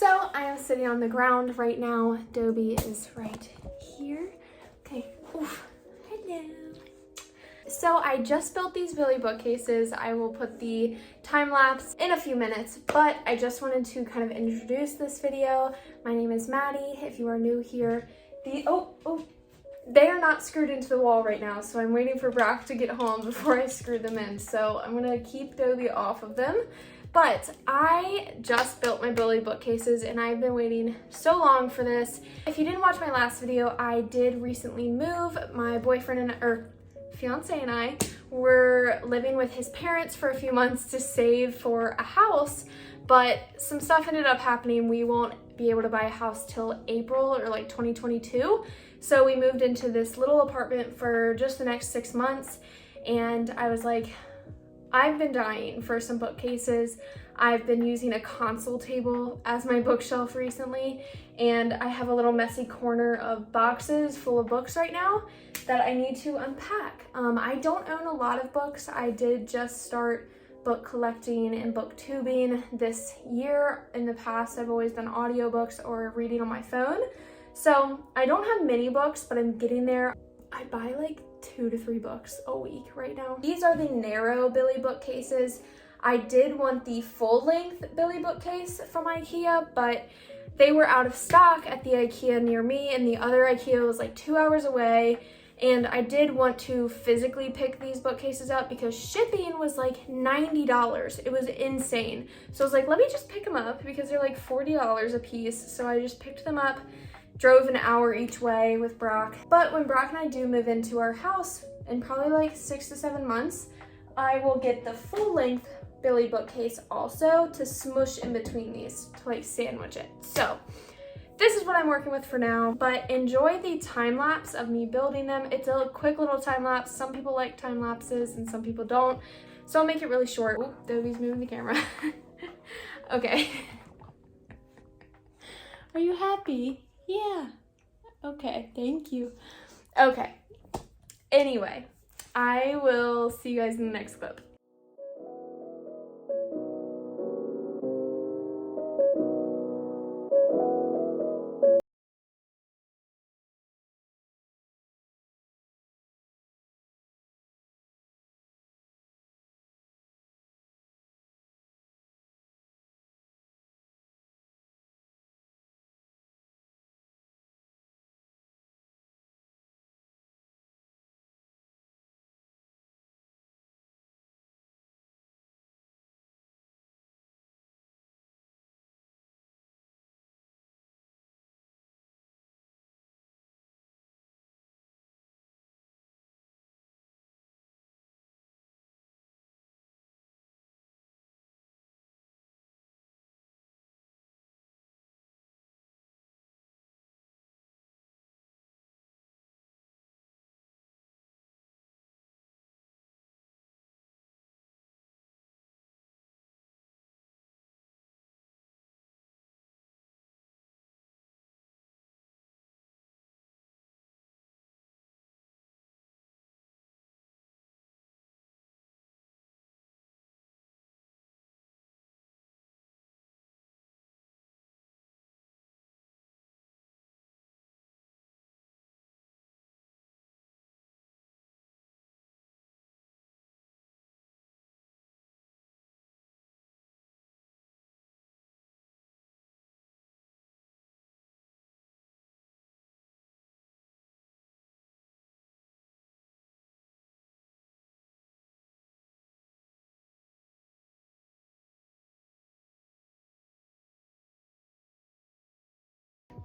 So I am sitting on the ground right now. Dobie is right here. Okay. Oof. Hello. So I just built these Billy bookcases. I will put the time lapse in a few minutes, but I just wanted to kind of introduce this video. My name is Maddie. If you are new here, they are not screwed into the wall right now, so I'm waiting for Brock to get home before I screw them in. So I'm gonna keep Dobie off of them. But I just built my Billy bookcases and I've been waiting so long for this. If you didn't watch my last video, I did recently move. My boyfriend or fiance and I were living with his parents for a few months to save for a house, but some stuff ended up happening. We won't be able to buy a house till April or like 2022. So we moved into this little apartment for just the next 6 months, and I was like, I've been dying for some bookcases. I've been using a console table as my bookshelf recently, and I have a little messy corner of boxes full of books right now that I need to unpack. I don't own a lot of books. I did just start book collecting and booktubing this year. In the past, I've always done audiobooks or reading on my phone. So I don't have many books, but I'm getting there. I buy like 2 to 3 books a week right now. These are the narrow Billy bookcases. I did want the full-length Billy bookcase from IKEA, but they were out of stock at the IKEA near me, and the other IKEA was like 2 hours away. And I did want to physically pick these bookcases up because shipping was like $90. It was insane. So I was like, let me just pick them up because they're like $40 a piece. So I just picked them up, drove an hour each way with Brock. But when Brock and I do move into our house in probably like 6 to 7 months, I will get the full length Billy bookcase also to smush in between these to like sandwich it. So this is what I'm working with for now, but enjoy the time lapse of me building them. It's a quick little time lapse. Some people like time lapses and some people don't. So I'll make it really short. Oh, Dobie's moving the camera. Okay. Are you happy? Yeah. Okay, thank you. Okay. Anyway, I will see you guys in the next clip.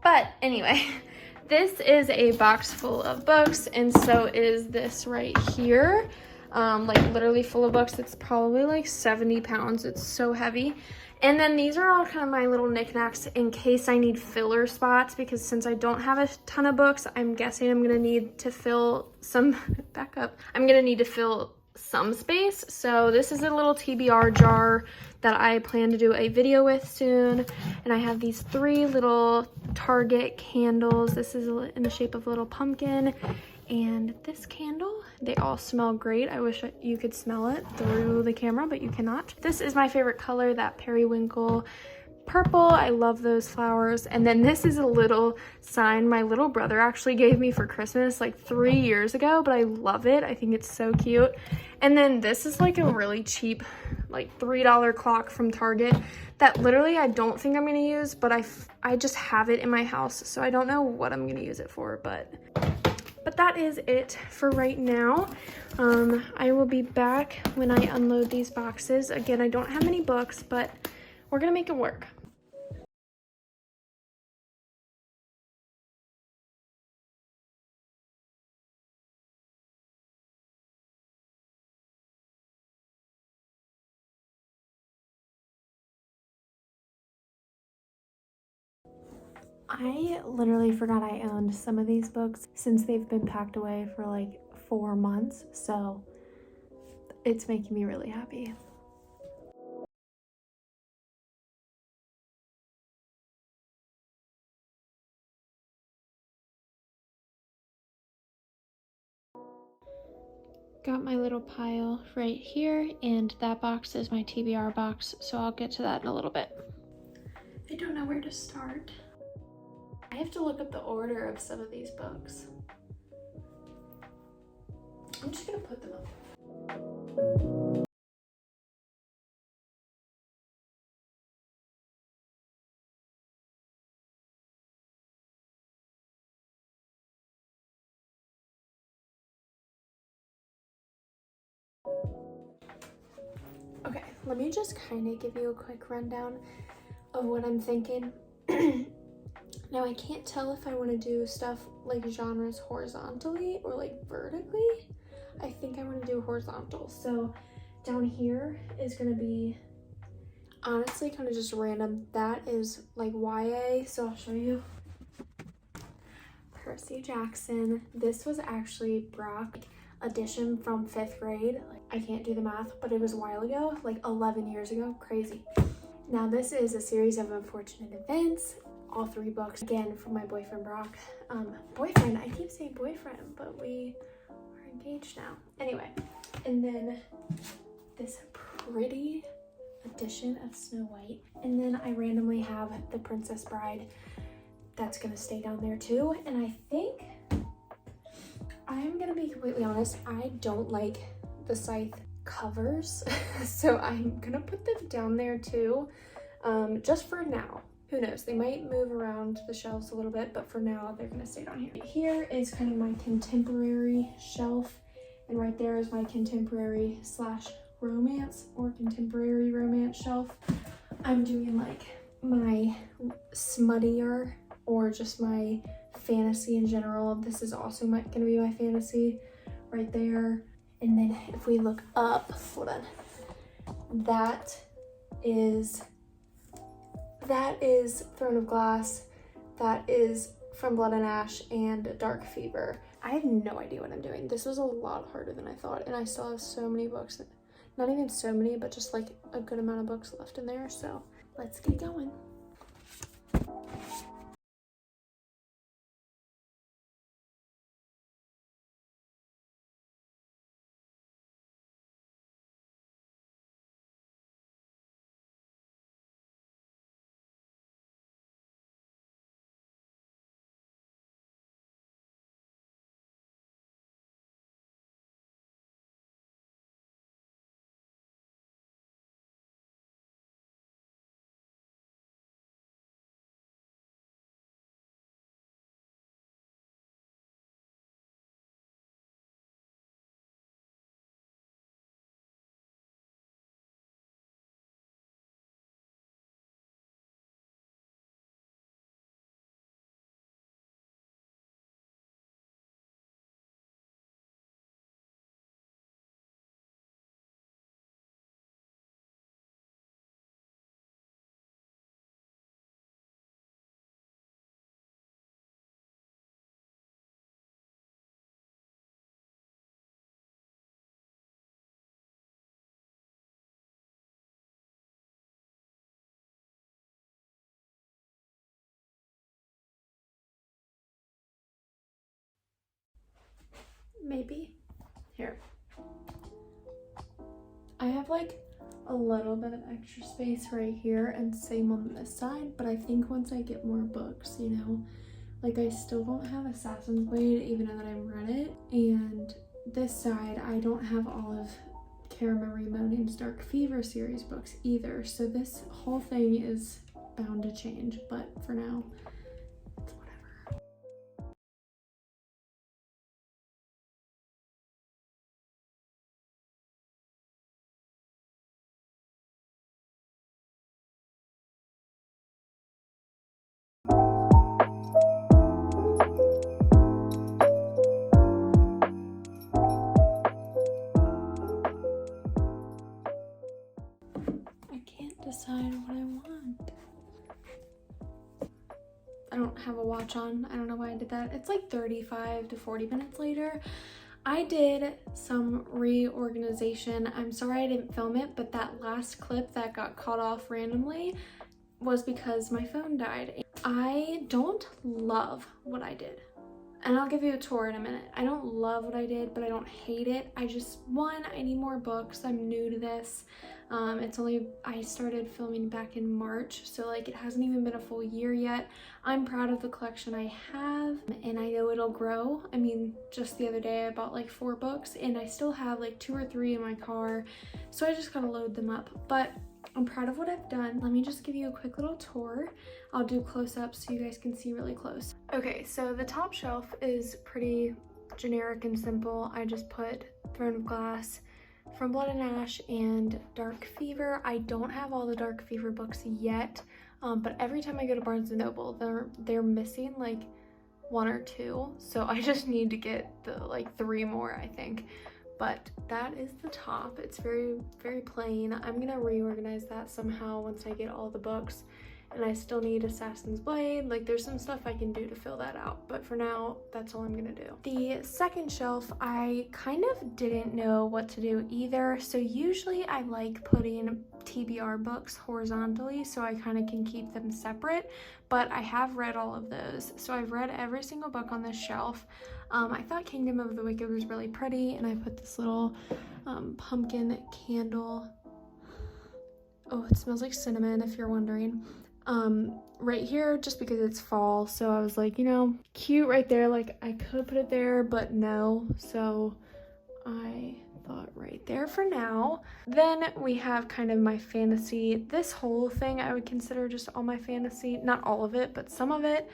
But anyway, this is a box full of books, and so is this right here. Like literally full of books. It's probably like 70 pounds. It's so heavy. And then these are all kind of my little knickknacks in case I need filler spots, because since I don't have a ton of books, I'm guessing I'm gonna need to fill some, back up, I'm gonna need to fill some space. So this is a little TBR jar that I plan to do a video with soon. And I have these 3 little Target candles. This is in the shape of a little pumpkin. And this candle, they all smell great. I wish you could smell it through the camera, but you cannot. This is my favorite color, that periwinkle purple. I love those flowers. And then this is a little sign my little brother actually gave me for Christmas like 3 years ago, but I love it. I think it's so cute. And then this is like a really cheap, like $3 clock from Target that literally I don't think I'm gonna use, but I just have it in my house, so I don't know what I'm gonna use it for, but that is it for right now. I will be back when I unload these boxes. Again, I don't have many books, but we're gonna make it work. I literally forgot I owned some of these books since they've been packed away for like 4 months, so it's making me really happy. Got my little pile right here, and that box is my TBR box, so I'll get to that in a little bit. I don't know where to start. I have to look up the order of some of these books. I'm just gonna put them up. Okay, let me just kind of give you a quick rundown of what I'm thinking. Now, I can't tell if I want to do stuff like genres horizontally or like vertically. I think I want to do horizontal. So down here is going to be honestly kind of just random. That is like YA, so I'll show you. Percy Jackson. This was actually Brock edition from 5th grade. Like, I can't do the math, but it was a while ago, like 11 years ago. Crazy. Now this is a series of unfortunate events. All 3 books, again, from my boyfriend Brock. Boyfriend, I keep saying boyfriend, but we are engaged now. Anyway, and then this pretty edition of Snow White. And then I randomly have The Princess Bride. That's gonna stay down there too. And I think, I'm gonna be completely honest, I don't like the Scythe covers. So I'm gonna put them down there too, just for now. Who knows, they might move around the shelves a little bit, but for now they're gonna stay down here. Here is kind of my contemporary shelf, and right there is my contemporary slash romance or contemporary romance shelf. I'm doing like my smuttier or just my fantasy in general. This is also gonna be my fantasy right there. And then if we look up, hold on, that is Throne of Glass, that is From Blood and Ash, and Dark Fever. I have no idea what I'm doing. This was a lot harder than I thought, and I still have so many books. Not even so many, but just like a good amount of books left in there, so let's get going. Maybe. Here. I have like a little bit of extra space right here, and same on this side. But I think once I get more books, you know, like I still don't have Assassin's Blade even though that I've read it, and this side I don't have all of Kara Marie Moning's Dark Fever series books either, so this whole thing is bound to change, but for now it's whatever. I can't decide what I want. I don't have a watch on. I don't know why I did that. It's like 35 to 40 minutes later. I did some reorganization. I'm sorry I didn't film it, but that last clip that got cut off randomly was because my phone died. I don't love what I did, and I'll give you a tour in a minute. I don't love what I did, but I don't hate it. I just, one, I need more books. I'm new to this. I started filming back in March, so like it hasn't even been a full year yet. I'm proud of the collection I have, and I know it'll grow. I mean, just the other day I bought like 4 books, and I still have like 2 or 3 in my car, so I just gotta load them up. But I'm proud of what I've done. Let me just give you a quick little tour. I'll do close-ups so you guys can see really close. Okay, so the top shelf is pretty generic and simple. I just put Throne of Glass, From Blood and Ash, and Dark Fever. I don't have all the Dark Fever books yet, but every time I go to Barnes & Noble, they're missing like 1 or 2, so I just need to get the like 3 more, I think. But that is the top. It's very, very plain. I'm gonna reorganize that somehow once I get all the books, and I still need Assassin's Blade. Like, there's some stuff I can do to fill that out, but for now, that's all I'm gonna do. The second shelf, I kind of didn't know what to do either. So usually I like putting TBR books horizontally so I kind of can keep them separate, but I have read all of those. So I've read every single book on this shelf. I thought Kingdom of the Wicked was really pretty, and I put this little pumpkin candle. Oh, it smells like cinnamon, if you're wondering. Right here, just because it's fall, so I was like, you know, cute right there. Like, I could put it there, but no, so I thought right there for now. Then we have kind of my fantasy. This whole thing I would consider just all my fantasy, not all of it, but some of it.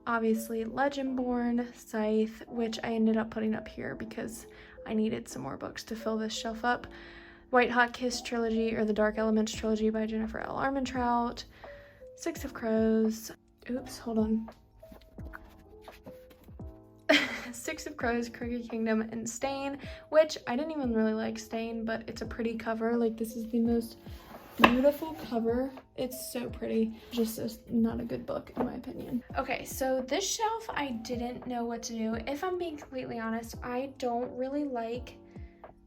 Obviously Legendborn, Scythe, which I ended up putting up here because I needed some more books to fill this shelf up. White Hot Kiss trilogy, or the Dark Elements trilogy by Jennifer L. Armentrout, 6 of Crows, oops, hold on. 6 of Crows, Crooked Kingdom, and Stain, which I didn't even really like Stain, but it's a pretty cover. Like, this is the most beautiful cover. It's so pretty. Just not a good book in my opinion. Okay, so this shelf I didn't know what to do. If I'm being completely honest, I don't really like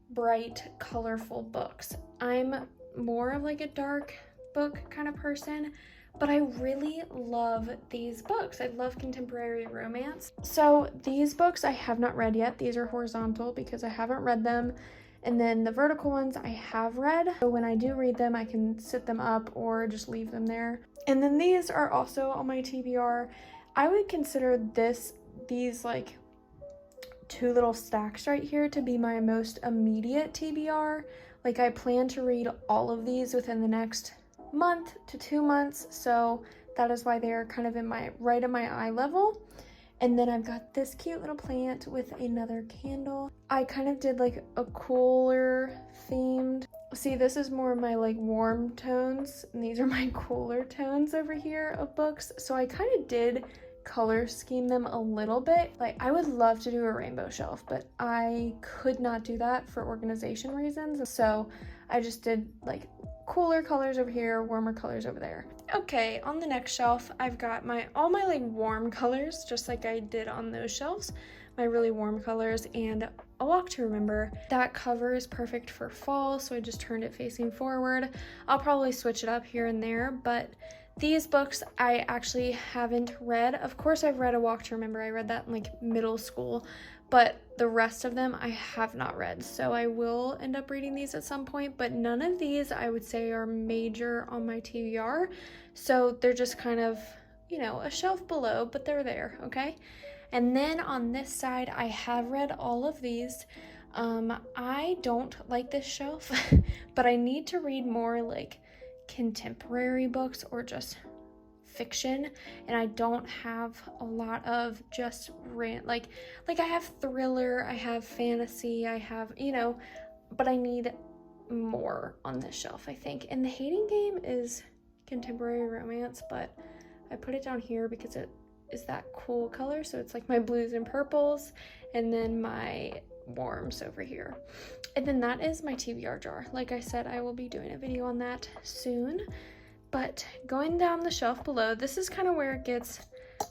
bright, colorful books. I'm more of like a dark book kind of person, but I really love these books. I love contemporary romance. So these books I have not read yet. These are horizontal because I haven't read them. And then the vertical ones I have read. So when I do read them, I can sit them up or just leave them there. And then these are also on my TBR. I would consider these like 2 little stacks right here to be my most immediate TBR. Like, I plan to read all of these within the next month to 2 months, so that is why they're kind of in right at my eye level. And then I've got this cute little plant with another candle. I kind of did like a cooler themed. See, this is more of my like warm tones, and these are my cooler tones over here of books. So I kind of did color scheme them a little bit. Like, I would love to do a rainbow shelf, but I could not do that for organization reasons. So I just did like cooler colors over here, warmer colors over there. Okay, on the next shelf, I've got all my like warm colors, just like I did on those shelves, my really warm colors, and A Walk to Remember. That cover is perfect for fall, so I just turned it facing forward. I'll probably switch it up here and there, but These books I actually haven't read. Of course, I've read A Walk to Remember. I read that in like middle school, but the rest of them I have not read. So I will end up reading these at some point, but none of these I would say are major on my TBR. So they're just kind of, you know, a shelf below, but they're there, okay? And then on this side, I have read all of these. I don't like this shelf, but I need to read more like contemporary books or just fiction, and I don't have a lot of just like I have thriller, I have fantasy, I have, you know, but I need more on this shelf, I think. And The Hating Game is contemporary romance, but I put it down here because it is that cool color, so it's like my blues and purples, and then my warms over here. And then that is my TBR jar. Like I said, I will be doing a video on that soon. But going down the shelf below, this is kind of where it gets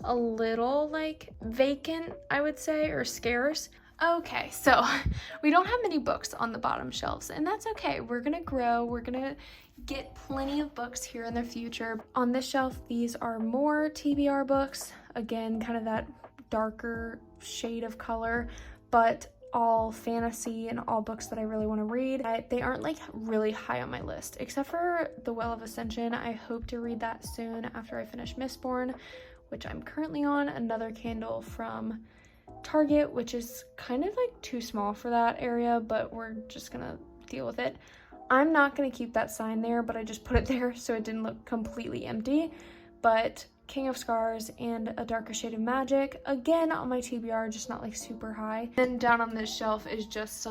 a little like vacant, I would say, or scarce. Okay, so we don't have many books on the bottom shelves, and that's okay. We're gonna grow, we're gonna get plenty of books here in the future. On this shelf, these are more TBR books. Again, kind of that darker shade of color, but all fantasy and all books that I really want to read. They aren't like really high on my list, except for The Well of Ascension. I hope to read that soon after I finish Mistborn, which I'm currently on. Another Candle from Target, which is kind of like too small for that area, but we're just gonna deal with it. I'm not gonna keep that sign there, but I just put it there so it didn't look completely empty. But King of Scars and A Darker Shade of Magic, again on my TBR, just not like super high. Then down on this shelf is just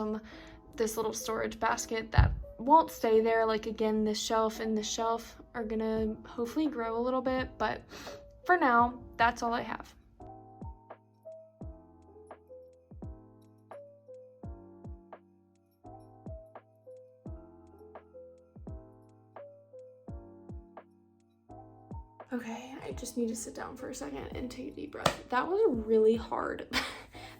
this little storage basket that won't stay there. Like again, this shelf and this shelf are gonna hopefully grow a little bit, but for now, that's all I have. Okay, I just need to sit down for a second and take a deep breath. That was really hard.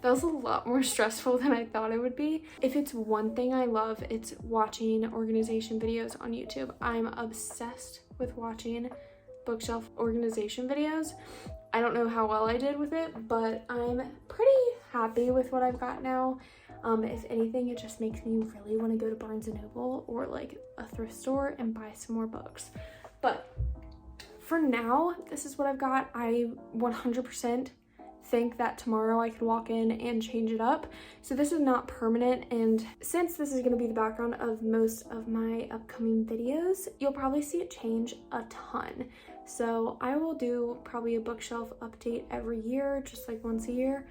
That was a lot more stressful than I thought it would be. If it's one thing I love, it's watching organization videos on YouTube. I'm obsessed with watching bookshelf organization videos. I don't know how well I did with it, but I'm pretty happy with what I've got now. If anything, it just makes me really want to go to Barnes & Noble or like a thrift store and buy some more books. But for now, this is what I've got. I 100% think that tomorrow I could walk in and change it up. So this is not permanent, and since this is going to be the background of most of my upcoming videos, you'll probably see it change a ton. So I will do probably a bookshelf update every year, just like once a year,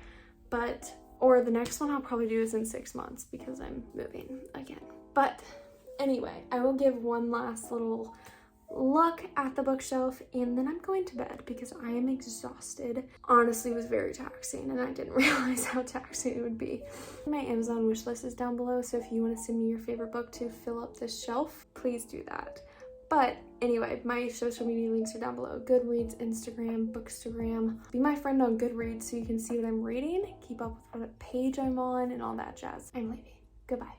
or the next one I'll probably do is in 6 months because I'm moving again. But anyway, I will give one last little look at the bookshelf and then I'm going to bed because I am exhausted. Honestly, it was very taxing and I didn't realize how taxing it would be. My Amazon wish list is down below, so if you want to send me your favorite book to fill up this shelf, please do that. But anyway, my social media links are down below. Goodreads, Instagram, Bookstagram. Be my friend on Goodreads so you can see what I'm reading, keep up with what page I'm on, and all that jazz. I'm leaving. Goodbye.